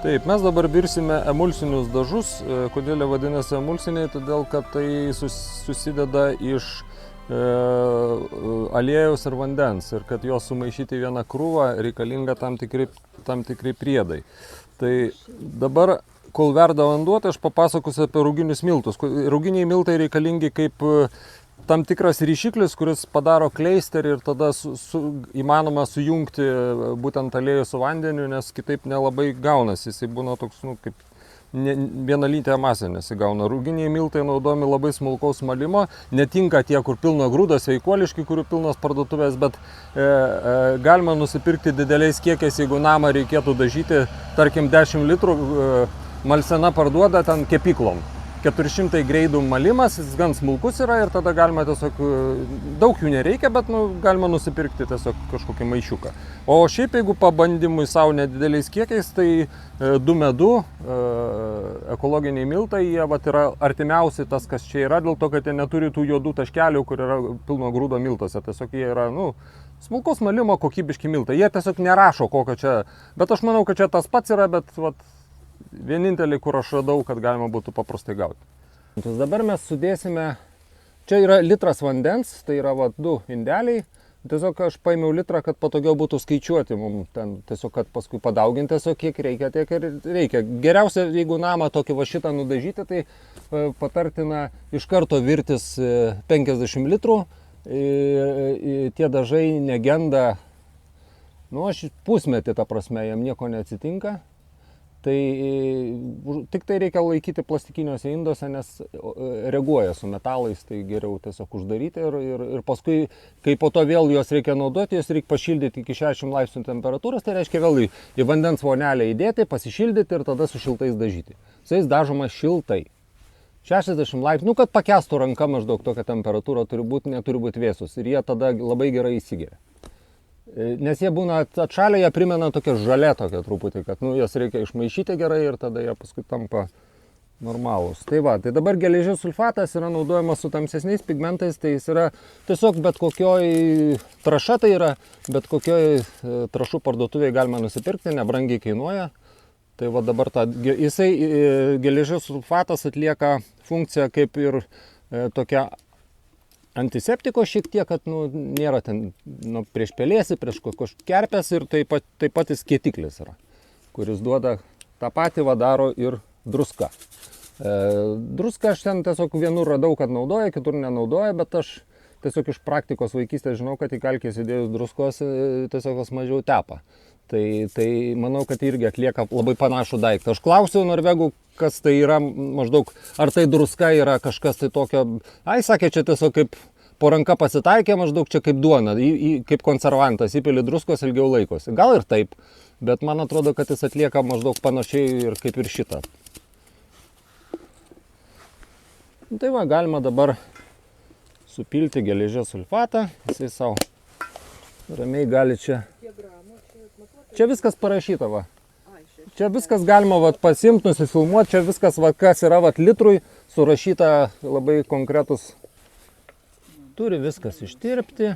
Taip, mes dabar virsime emulsinius dažus. Kodėl jie vadinasi emulsiniai? Todėl, kad tai susideda iš aliejaus ir vandens ir kad juos sumaišyti vieną krūvą reikalinga tam tikri priedai. Tai dabar, kol verda vanduo, tai aš papasakosiu apie ruginius miltus. Ruginiai miltai reikalingi kaip tam tikras ryšiklis, kuris padaro kleisterį ir tada įmanoma sujungti būtent aliejų su vandeniu, nes kitaip nelabai gaunasi. Jisai būna toks, kaip vienalytė masė nesigauna. Ruginiai miltai naudojami labai smulkaus malimo, netinka tie, kur pilno grūdo, sveikuoliški, kurių pilnos parduotuvės, bet galima nusipirkti dideliais kiekiais, jeigu namą reikėtų dažyti, tarkim 10 litrų, Malsena parduoda ten kepyklom. 400 greidų malimas, jis gan smulkus yra ir tada galima tiesiog, daug jų nereikia, bet galima nusipirkti tiesiog kažkokį maišiuką. O šiaip jeigu pabandymui savo nedideliais kiekiais, tai du medų, ekologiniai miltai, jie yra artimiausi tas, kas čia yra, dėl to, kad jie neturi tų juodų taškelių, kur yra pilno grūdo miltuose. Tiesiog jie yra, smulkaus malimo kokybiški miltai. Jie tiesiog nerašo kokio čia, bet aš manau, kad čia tas pats yra, bet vienintelį, kur aš radau, kad galima būtų paprastai gauti. Dabar mes sudėsime, čia yra litras vandens, tai yra 2 indeliai. Tiesiog aš paėmiau litrą, kad patogiau būtų skaičiuoti mums ten, tiesiog kad paskui padauginti tiesiog kiek reikia, tiek ir reikia. Geriausia, jeigu namą tokį šitą nudažyti, tai patartina iš karto virtis 50 litrų. Tie dažai negenda, aš pusmetį, ta prasme, jam nieko neatsitinka. Tai tik tai reikia laikyti plastikiniuose induose, nes reaguoja su metalais, tai geriau tiesiog uždaryti ir paskui, kai po to vėl juos reikia naudoti, juos reikia pašildyti iki 60 laipsnių temperatūros, tai reiškia vėl į vandens vonelę įdėti, pasišildyti ir tada su šiltais dažyti. Su jais dažoma šiltai. 60 laipsnių, kad pakestų ranka maždaug tokia temperatūra neturi būti vėsus ir jie tada labai gerai įsigeria. Nes jie būna atšalę, jie primena tokia žalia tokia truputį, kad jas reikia išmaišyti gerai ir tada jie paskui tampa normalūs. Tai dabar geležies sulfatas yra naudojamas su tamsesniais pigmentais, tai jis yra tiesiog bet kokioj traša, tai yra bet kokioj trašų parduotuvėje galima nusipirkti, nebrangiai kainuoja. Tai dabar geležies sulfatas atlieka funkciją kaip ir tokia antiseptiko šiek tiek, kad nėra ten prieš pelėsį, prieš kokios kerpės ir taip pat jis kietiklis yra, kuris duoda tą patį daro ir druska. Druska aš ten tiesiog vienur radau, kad naudoja, kitur nenaudoja, bet aš tiesiog iš praktikos vaikystės žinau, kad į kalkės įdėjus druskos tiesiog jos mažiau tepa. Tai manau, kad irgi atlieka labai panašų daiktą. Aš klausiau norvegų, kas tai yra maždaug, ar tai druska yra kažkas tai tokio, sakė, čia tiesiog kaip po ranka pasitaikė, maždaug čia kaip duona, kaip konservantas, įpili druskos ilgiau laikosi. Gal ir taip, bet man atrodo, kad jis atlieka maždaug panašiai ir kaip ir šitą. Tai galima dabar supilti geležies sulfatą, jisai savo ramiai gali čia. Čia viskas parašyta, Čia viskas galima pasimti, nusifilmuoti, čia viskas, kas yra litrui, surašyta labai konkretus. Turi viskas ištirpti.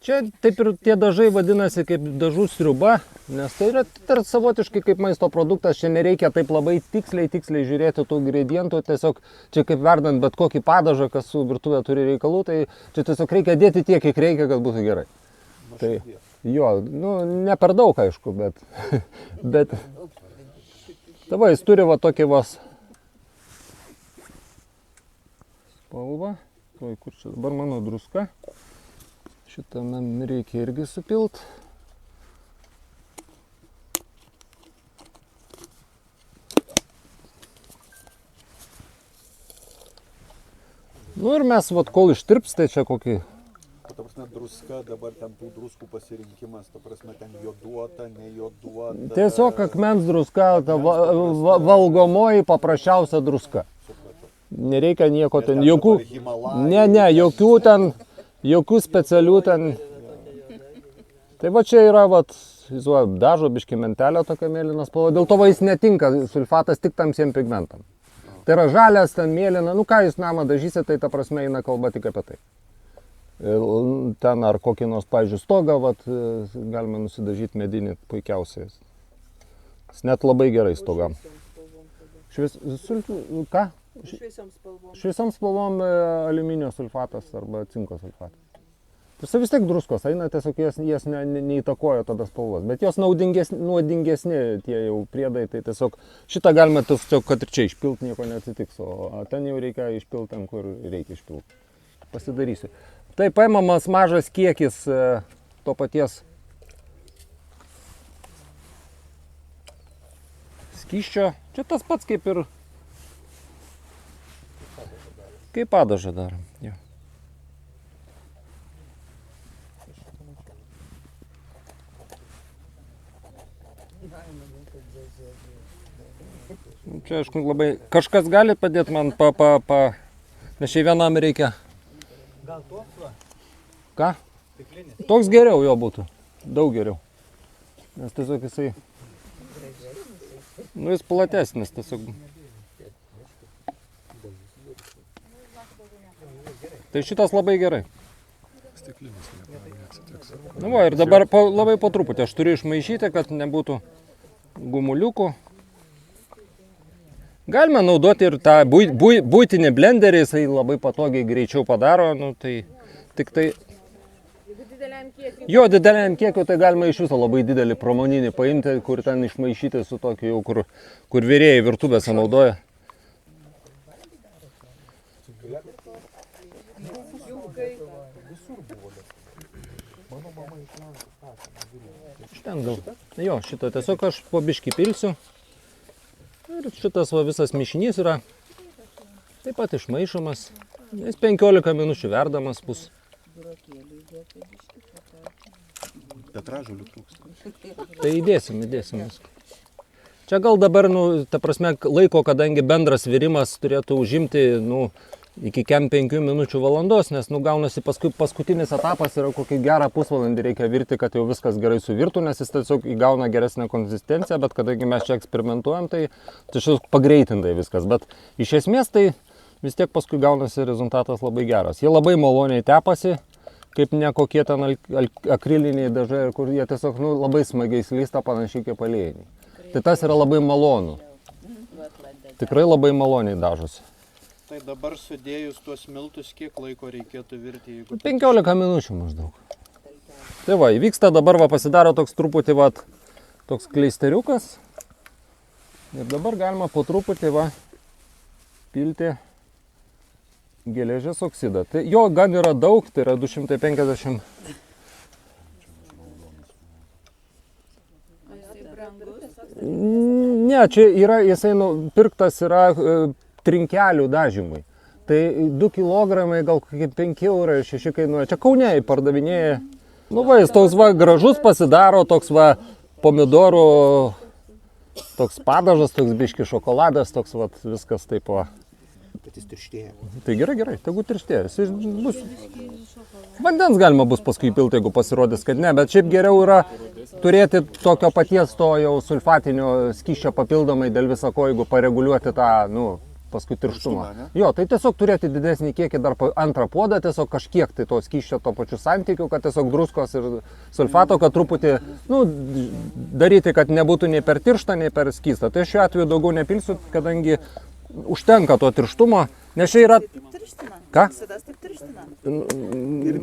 Čia taip ir tie dažai vadinasi kaip dažų sriuba, nes tai yra savotiškai kaip maisto produktas, čia nereikia taip labai tiksliai žiūrėti tų ingredientų, tiesiog čia kaip verdant bet kokį padažą, kas su virtuvė turi reikalų, tai čia tiesiog reikia dėti tiek, kiek reikia, kad būtų gerai. Tai, ne per daug aišku, bet jis turi tokį spalvą. Kur čia dabar mano druska? Šitą man reikia irgi supilt. Ir mes kol ištirps, tai čia kokį. Ta prasme, druska, dabar ten tų druskų pasirinkimas, ta prasme, ten joduota, nejoduota. Tiesiog akmens druska, valgomoji paprasčiausia druska. Nereikia nieko ten, jokių specialių ten. Tai čia yra, dažo biški mentelė tokia mėlyna spalva, dėl to jis netinka, sulfatas tik tamsiem pigmentam. Tai yra žalias, ten mėlyna, ką jūs namą dažysite, tai ta prasme eina kalba tik apie tai. Ten ar kokį nors, pavyzdžiui, stogą, galima nusidažyti medinį puikiausiai. Jis net labai gerai stogam. Ką? Šviesiom spalvom aliuminio sulfatas arba cinko sulfatas. Tai vis tiek druskos eina, tiesiog jas neįtakoja tada spalvos. Bet jos nuodingesni tie jau priedai, tai tiesiog šitą galima tiesiog, kad ir čia išpilti, nieko neatsitiks, o ten jau reikia išpilti ten, kur reikia išpilti. Pasidarysiu. Tai paimamas mažas kiekis to paties skysčio. Čia tas pats kaip ir kaip padažą darom. Jo. Čia aišku labai... Kažkas gali padėti man Nes čia vienam reikia. Gal toks va? Ką? Toks geriau jo būtų. Daug geriau. Nes tiesiog jisai... Nu jis platesnis tiesiog. Tai šitas labai gerai. Nu va, ir dabar labai po truputį. Aš turiu išmaišyti, kad nebūtų gumuliukų. Galima naudoti ir tą buitinį blenderį, jisai labai patogiai greičiau padaro, nu tai tik tai... Jo, dideliam kiekiu tai galima iš viso labai didelį pramoninį paimti, kur ten išmaišyti su tokiu jau, kur virėjai virtuvėse naudoja. Šten gal. Jo, šitą tiesiog aš po biškį pilsiu. Ir šitas va, visas mišinys yra taip pat išmaišomas. Jis 15 minučių verdamas bus. Petražolių trūksta. Tai įdėsim viską. Čia gal dabar, ta prasme, laiko, kadangi bendras virimas turėtų užimti, iki 5 minučių valandos, nes, gaunasi paskutinis etapas yra kokį gerą pusvalandį reikia virti, kad jau viskas gerai suvirtų, nes jis tiesiog įgauna geresnę konsistenciją, bet kadangi mes čia eksperimentuojam, tai tiesiog pagreitintai viskas. Bet iš esmės tai vis tiek paskui gaunasi rezultatas labai geras. Jie labai maloniai tepasi, kaip ne kokie ten akriliniai dažai, kur jie tiesiog labai smagiai slysta, panašiai kaip aliejiniai. Tai tas yra labai malonu. Tikrai labai maloniai dažosi. Tai dabar sudėjus tuos miltus, kiek laiko reikėtų virti? 15 minučių maždaug. Tai va, įvyksta dabar, pasidaro toks truputį, toks kleisteriukas. Ir dabar galima po truputį, pilti geležies oksidą. Tai jo gan yra daug, tai yra 250. Ne, čia yra, jisai pirktas yra trinkelių dažymui. Tai 2 kg gal kokie 5 eurai, 6 kainuoja. Čia Kaune pardavinėja. Jis toks gražus pasidaro, toks pomidorų, toks padažas, toks biški šokoladas, toks viskas taip va. Bet jis tirštėja. Tai gerai, tegu tirštėja. Vandens galima bus paskui pilti, jeigu pasirodys, kad ne, bet šiaip geriau yra turėti tokio paties to jau sulfatinio skysčio papildomai dėl visako, jeigu pareguliuoti tą, paskui tirštumą. Jo, tai tiesiog turėti didesnį kiekį dar antrą puodą, tiesiog kažkiek tai to skysčio to pačiu santykiu, kad tiesiog druskos ir sulfato, kad truputį, daryti, kad nebūtų nei per tirštą, nei per skystą. Tai šiuo atveju daugiau nepilsiu, kadangi užtenka to tirštumo, nes čia yra... Ką? Ir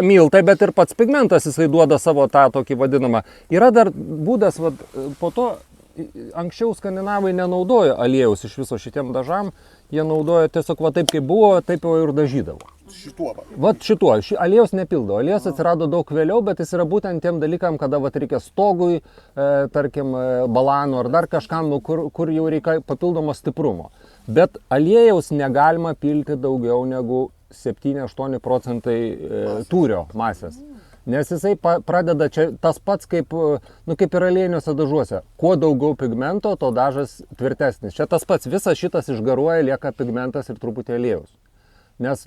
miltai, bet ir pats pigmentas jisai duoda savo tą tokį vadinamą. Yra dar būdas, po to anksčiau skandinavai nenaudojo aliejaus iš viso šitiem dažam, jie naudojo tiesiog taip kaip buvo, taip jau ir dažydavo. Šituo. Šituo, aliejaus nepildo. Aliejaus atsirado daug vėliau, bet jis yra būtent tiem dalykam, kada reikia stogui, tarkim, balanų ar dar kažkam, kur jau reikia papildomo stiprumo. Bet aliejaus negalima pilti daugiau negu 7-8 procentai tūrio masės. Nes jisai pradeda čia tas pats kaip ir aliejiniuose dažuose. Kuo daugiau pigmento, to dažas tvirtesnis. Čia tas pats, visas šitas išgaruoja, lieka pigmentas ir truputį aliejaus. Nes,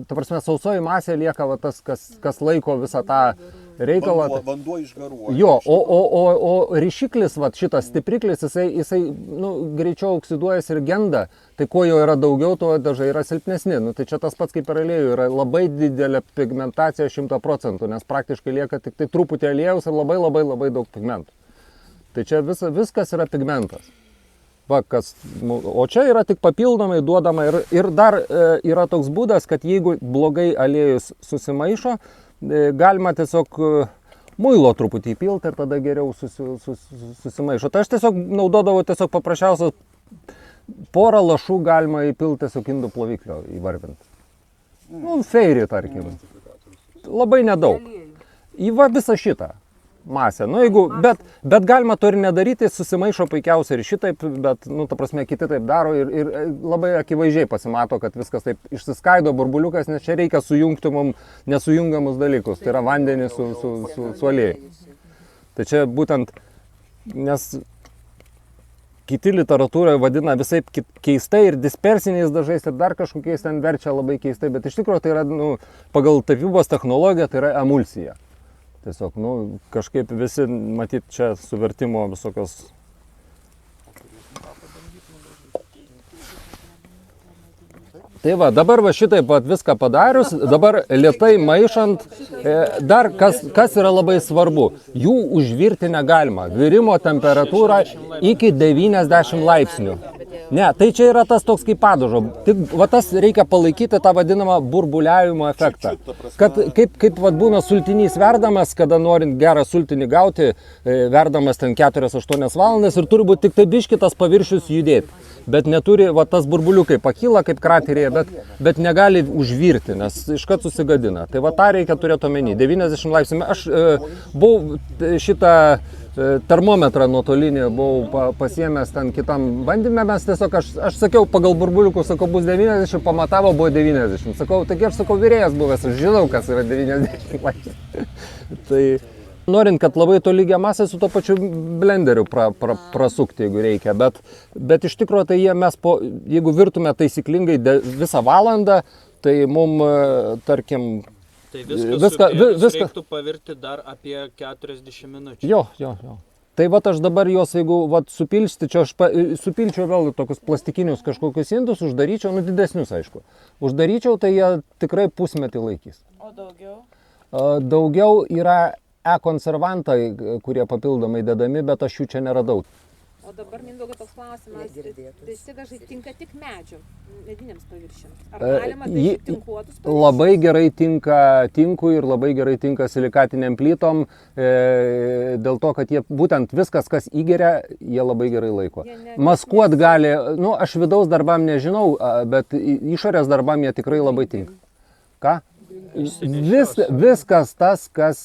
ta prasme, sausoji masė lieka tas, kas laiko visą tą reikalą. Vanduo išgaruoja. Jo, o ryšiklis, šitas stipriklis, jisai greičiau oksiduojasi ir genda. Tai kuo jo yra daugiau, tuo dažai yra silpnesni. Tai čia tas pats kaip ir aliejų, yra labai didelė pigmentacija 100%, nes praktiškai lieka tik tai truputį aliejaus ir labai daug pigmentų. Tai čia viskas yra pigmentas. Va, o čia yra tik papildomai duodama ir dar yra toks būdas, kad jeigu blogai aliejus susimaišo, galima tiesiog muilo truputį įpilti ir tada geriau susimaišo. Tai aš tiesiog naudodavau tiesiog paprasčiausią porą lašų galima įpilti tiesiog indų ploviklio įvarvinti. Nu, feirį, tarkim. Labai nedaug. Į va visą šitą masę. Nu, jeigu, bet galima to ir nedaryti, susimaišo puikiausiai ir šitaip, bet, nu, ta prasme, kiti taip daro ir labai akivaizdžiai pasimato, kad viskas taip išsiskaido burbuliukas, nes čia reikia sujungti mums nesujungiamus dalykus. Tai yra vandenį su aliejai. Tai čia būtent, nes kiti literatūroje vadina visai keistai ir dispersiniais dažais ir dar kažkokiais ten verčia labai keistai, bet iš tikrųjų tai yra, nu, pagal tapybos technologiją tai yra emulsija. Tiesiog, nu, kažkaip visi, matyt, čia suvertimo visokios. Tai va, dabar va šitaip va viską padarius, dabar lėtai maišant, dar kas yra labai svarbu, jų užvirti negalima. Virimo temperatūra iki 90 laipsnių. Ne, tai čia yra tas toks kaip padažo. Tik va tas reikia palaikyti tą vadinamą burbuliavimo efektą. Kad kaip va būna sultinys verdamas, kada norint gerą sultinį gauti, verdamas ten 4-8 valandas ir turi būti tik tai biški tas paviršius judėti. Bet neturi, va tas burbuliukai pakyla kaip kraterėje, bet negali užvirti, nes iškart susigadina. Tai va tą reikia turėti omeny. 90 laipsnių. Aš buvau šitą termometrą nuotolinį buvau pasiėmęs ten kitam bandymę, mes tiesiog, aš sakiau, pagal burbuliukus, sakau, bus 90, pamatavo, buvo 90. Sakau, taigi aš sakau, vyrėjas buvęs, aš žinau, kas yra 90 laipsnių. Tai norint, kad labai tolygią masę su to pačiu blenderiu prasukti, jeigu reikia, bet iš tikrųjų tai mes, jeigu virtume taisyklingai visą valandą, tai mum, tarkim, tai viskas reiktų pavirti dar apie 40 minučių. Jo. Tai vat aš dabar juos, jeigu supilstyčiau, aš supilčiau vėl tokius plastikinius kažkokius indus, uždaryčiau, nu didesnius aišku. Uždaryčiau, tai jie tikrai pusmetį laikys. O daugiau? Daugiau yra konservantai, kurie papildomai dedami, bet aš jų čia neradau. O dabar, Mindaugai, toks klausimas, visi dažai tinka tik mediniams paviršiams. Ar galima dažyti tinkuotus paviršius? Labai gerai tinka tinkui ir labai gerai tinka silikatiniam plytom, dėl to, kad jie būtent viskas, kas įgeria, jie labai gerai laiko. Maskuot gali, nu aš vidaus darbam nežinau, bet išorės darbam jie tikrai labai tinka. Ką? Viskas tas, kas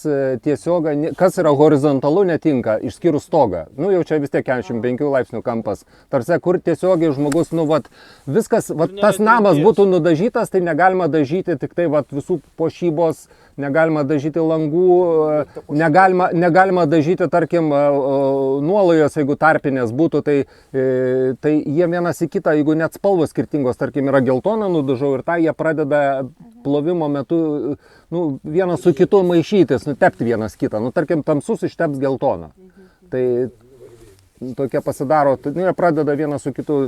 tiesiog, kas yra horizontalu, netinka, išskyrus stogą. Nu jau čia vis tiek 45 laipsnių kampas. Tarsi, kur tiesiogiai žmogus, nu vat, viskas, vat, tas namas būtų nudažytas, tai negalima dažyti tik tai vat, visų puošybos, negalima dažyti langų, negalima dažyti, tarkim, nuolajos, jeigu tarpinės būtų, tai jie vienas į kitą, jeigu net spalvos skirtingos, tarkim, yra geltona nudažau ir tą jie pradeda plovimo metu, nu, vienas su kitu maišytis, tepti vienas kitą. Nu, tarkim, tamsus išteps geltoną. Tai tokie pasidaro, tai jie pradeda vienas su kitu.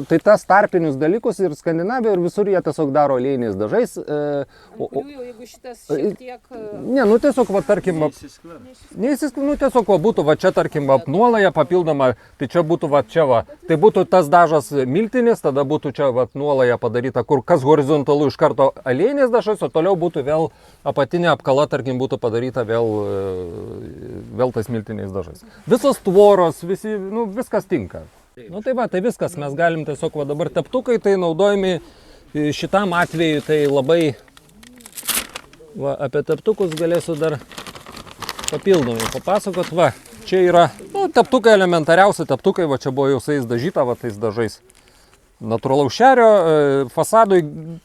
Tai tas tarpinius dalykus ir Skandinavijoje ir visur jie tiesiog daro aliejiniais dažais. Jeigu šitas šiek tiek... Ne, nu tiesiog, va, tarkim, neįsisklinų, nu tiesiog, va, būtų, va, čia, tarkim, nuolaja papildoma, tai čia būtų, va, čia, va, tai būtų tas dažas miltinis, tada būtų čia, va, nuolaja padaryta, kur kas horizontalu iš karto aliejiniais dažais, o toliau būtų vėl apatinė apkala, tarkim, būtų padaryta vėl tais miltiniais dažais. Visos tvoros, nu, viskas tinka. Nu tai va, tai viskas, mes galim tiesiog, va, dabar teptukai, tai naudojami šitam atveju, tai labai, va, apie teptukus galėsiu dar papildomai papasakot, va, čia yra, nu, teptukai elementariausi teptukai, va, čia buvo jau su jais dažyta, va, tais dažais. Natūralaus šerio, fasadui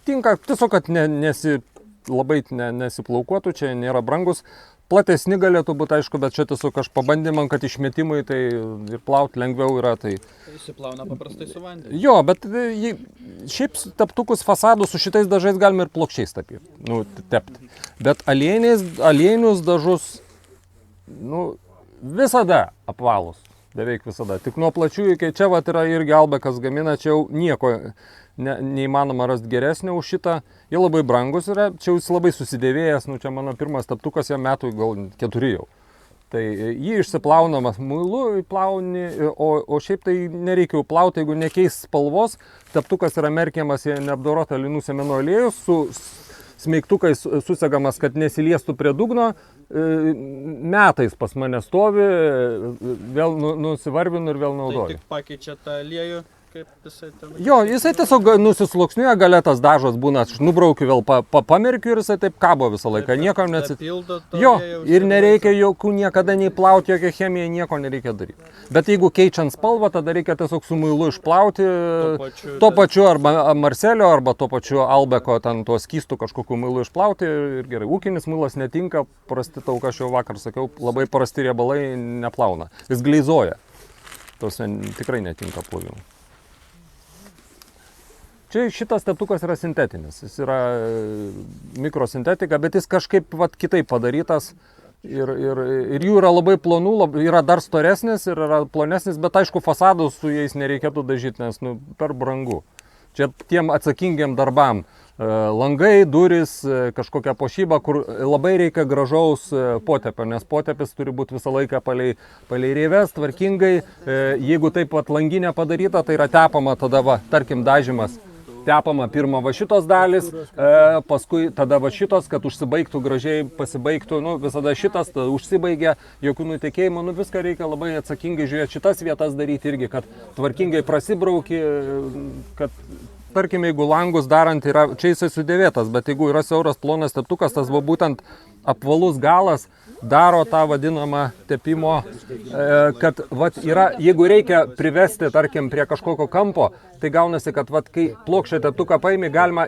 tinka, tiesiog, kad labai nesiplaukuotų, čia nėra brangus. Platesni galėtų būti, aišku, bet čia tiesiog aš pabandymam, kad išmetimui tai ir plauti lengviau yra. Tai įsiplauna paprastai su vandeniu. Jo, bet šiaip teptukus fasadų su šitais dažais galima ir plokščiais tapyti, nu, tepti. Bet aliejinius dažus, nu, visada apvalus, beveik visada. Tik nuo plačių iki čia, va, yra irgi Albekas gamina, čia jau nieko neįmanoma rasti geresnio už šitą. Jie labai brangus yra, čia jis labai susidėvėjęs, nu čia mano pirmas teptukas, jam metų gal 4 jau. Tai jį išsiplaunamas muilu, plauni, o šiaip tai nereikia jau plauti, jeigu nekeis spalvos. Teptukas yra merkiamas į neapdorotą linų sėmenų aliejų, su smeigtukais susegamas, kad nesiliestų prie dugno. Metais pas mane stovi, vėl nusivarvinu ir vėl Tai naudoju. tik pakeičia tą aliejų, kaip jisai ten. Jo, jisai tiesiog nusisluoksniuoja, gale tas dažas būna, aš nubraukiu vėl pamerkiu ir jisai taip kabo visą laiką, nieko neatsitiktų. Jo, ir nereikia jokių niekada nei plauti, jokia chemija, nieko nereikia daryti. Bet jeigu keičiant spalvą, tada reikia tiesiog su muilu išplauti, tuo pačiu arba Marselio, arba tuo pačiu Albeko, ten tuo skystų kažkokiu muilu išplauti ir gerai. Ūkinis muilas netinka, prasti tauka, aš jau vakar sakiau, labai prasti riebalai neplauna, jis gleizoja. Tos tikrai netinka plovimui. Čia šitas teptukas yra sintetinis, jis yra mikrosintetika, bet jis kažkaip kitaip padarytas ir jų yra labai plonų, yra dar storesnis ir yra plonesnis, bet aišku fasadus su jais nereikėtų dažyti, nes per brangu. Čia tiem atsakingiem darbam. Langai, duris, kažkokia puošyba, kur labai reikia gražaus potepio, nes potepis turi būti visą laiką palei rėves, tvarkingai. Jeigu taip langinė padaryta, tai yra tepama tada, tarkim, dažymas. Tepama pirma va šitos dalis, paskui tada va šitos, kad užsibaigtų gražiai, pasibaigtų, visada šitas, tada užsibaigia, jokių nutekėjimų, viską reikia labai atsakingai žiūrėti, šitas vietas daryti irgi, kad tvarkingai prasibrauki, kad, tarkim, jeigu langus darant yra, čia jisai sudėvėtas, bet jeigu yra siauras plonas teptukas, tas va būtent apvalus galas daro tą vadinamą tepimo, kad yra, jeigu reikia privesti, tarkim, prie kažkokio kampo, tai gaunasi, kad kai plokščią teptuką paimi, galima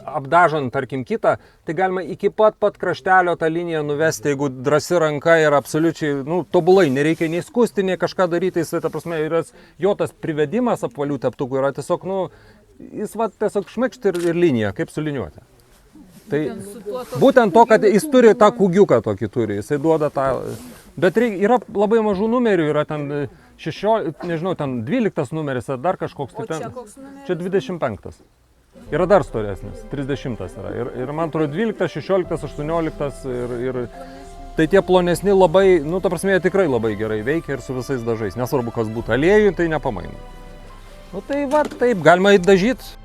apdažant, tarkim, kitą, tai galima iki pat kraštelio tą liniją nuvesti, jeigu drąsi ranka yra absoliučiai, tobulai, nereikia nei skusti, nei kažką daryti, jis, ta prasme, jo tas privedimas apvalių teptukų yra tiesiog, jis tiesiog šmekšti ir linija, kaip suliniuoti. Tai būtent to, kad jis turi tą kūgiuką tokį turi, jisai duoda tą, bet yra labai mažų numerių, yra ten 16, nežinau, ten 12 numeris ar dar kažkoks. O čia koks numeris? Čia 25. Yra dar storesnis, 30 yra. Ir man atrodo 12, 16, 18 ir tai tie plonesni labai, ta prasme, jie tikrai labai gerai veikia ir su visais dažais. Nesvarbu, kas būtų aliejui, tai nepamaina. Tai taip, galima įdažyti.